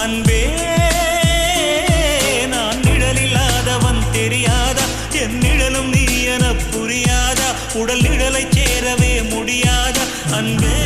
அன்பே நான் நிழலில்லாதவன் தெரியாதா என் நிழலும் நீ என புரியாதா உடல் நிழலை சேரவே முடியாதா அன்பே